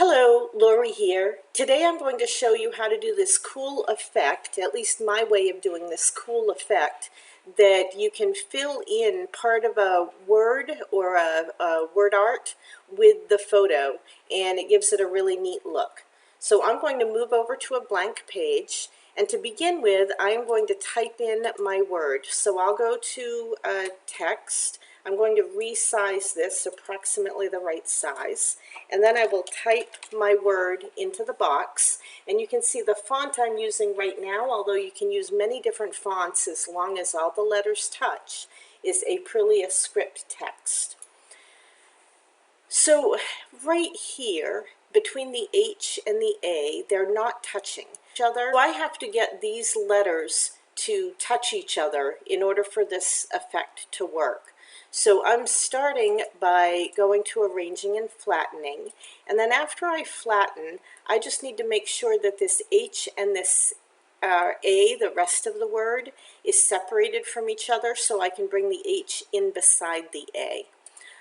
Hello, Lori here. Today I'm going to show you how to do this cool effect, at least my way of doing this cool effect, that you can fill in part of a word or a word art with the photo, and it gives it a really neat look. So I'm going to move over to a blank page, and to begin with, I am going to type in my word. So I'll go to text. I'm going to resize this approximately the right size, and then I will type my word into the box, and you can see the font I'm using right now, although you can use many different fonts as long as all the letters touch, is Aprilia script text. So right here, between the H and the A, they're not touching each other. So I have to get these letters to touch each other in order for this effect to work. So I'm starting by going to arranging and flattening, and then after I flatten, I just need to make sure that this H and this A, the rest of the word, is separated from each other so I can bring the H in beside the A.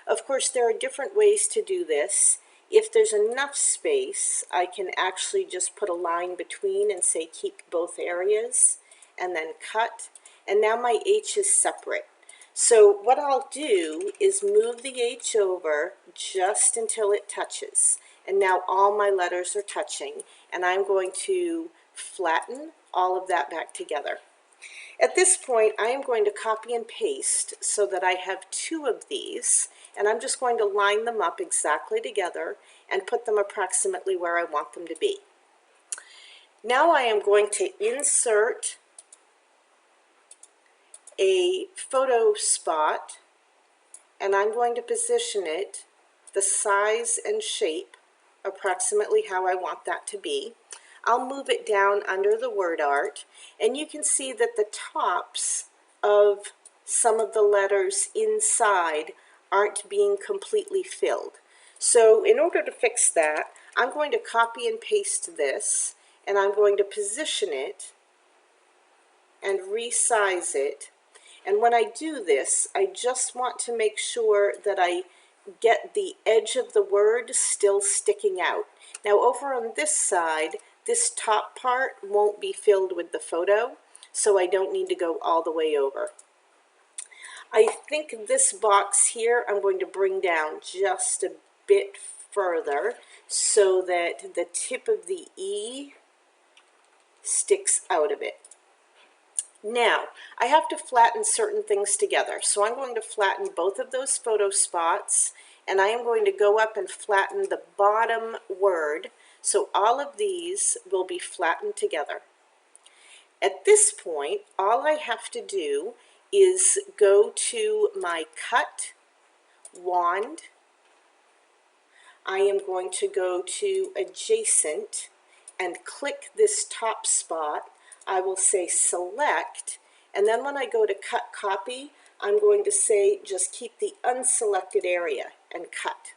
Of course, there are different ways to do this. If there's enough space, I can actually just put a line between and say keep both areas, and then cut, and now my H is separate. So what I'll do is move the H over just until it touches, and now all my letters are touching, and I'm going to flatten all of that back together. At this point, I am going to copy and paste so that I have two of these, and I'm just going to line them up exactly together and put them approximately where I want them to be. Now I am going to insert a photo spot, and I'm going to position it the size and shape approximately how I want that to be. I'll move it down under the word art, and you can see that the tops of some of the letters inside aren't being completely filled. So in order to fix that, I'm going to copy and paste this, and I'm going to position it and resize it. And when I do this, I just want to make sure that I get the edge of the word still sticking out. Now over on this side, this top part won't be filled with the photo, so I don't need to go all the way over. I think this box here I'm going to bring down just a bit further so that the tip of the E sticks out of it. Now, I have to flatten certain things together, so I'm going to flatten both of those photo spots, and I am going to go up and flatten the bottom word, so all of these will be flattened together. At this point, all I have to do is go to my cut wand. I am going to go to adjacent and click this top spot. I will say select, and then when I go to cut copy, I'm going to say just keep the unselected area and cut.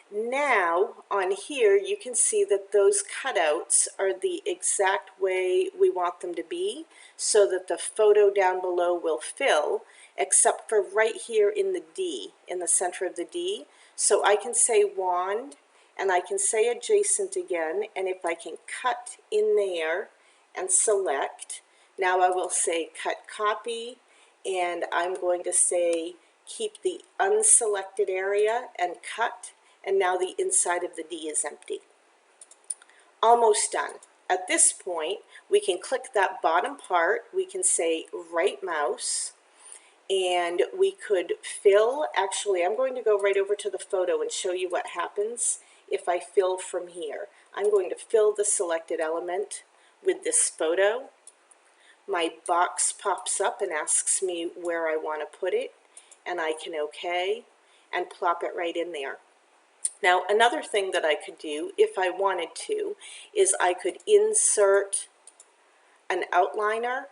Now on here you can see that those cutouts are the exact way we want them to be, so that the photo down below will fill, except for right here in the D, in the center of the D. So I can say wand, and I can say adjacent again, and if I can cut in there and select, now I will say cut copy, and I'm going to say keep the unselected area and cut, and now the inside of the D is empty. Almost done. At this point, we can click that bottom part, we can say right mouse, and we could fill. Actually, I'm going to go right over to the photo and show you what happens if I fill from here. I'm going to fill the selected element with this photo. My box pops up and asks me where I want to put it, and I can OK and plop it right in there. Now another thing that I could do if I wanted to is I could insert an outliner.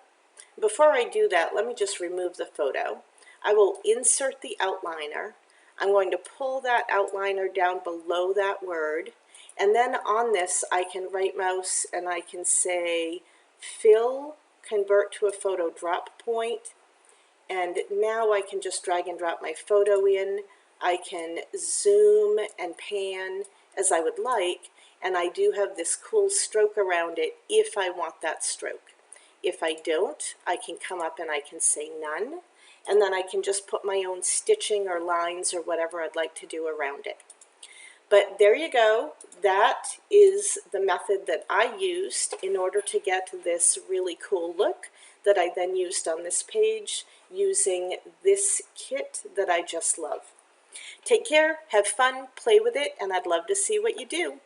Before I do that, let me just remove the photo. I will insert the outliner. I'm going to pull that outliner down below that word, and then on this I can right mouse and I can say fill, convert to a photo drop point, and now I can just drag and drop my photo in. I can zoom and pan as I would like, and I do have this cool stroke around it if I want that stroke. If I don't, I can come up and I can say none, and then I can just put my own stitching or lines or whatever I'd like to do around it. But there you go. That is the method that I used in order to get this really cool look that I then used on this page using this kit that I just love. Take care, have fun, play with it, and I'd love to see what you do.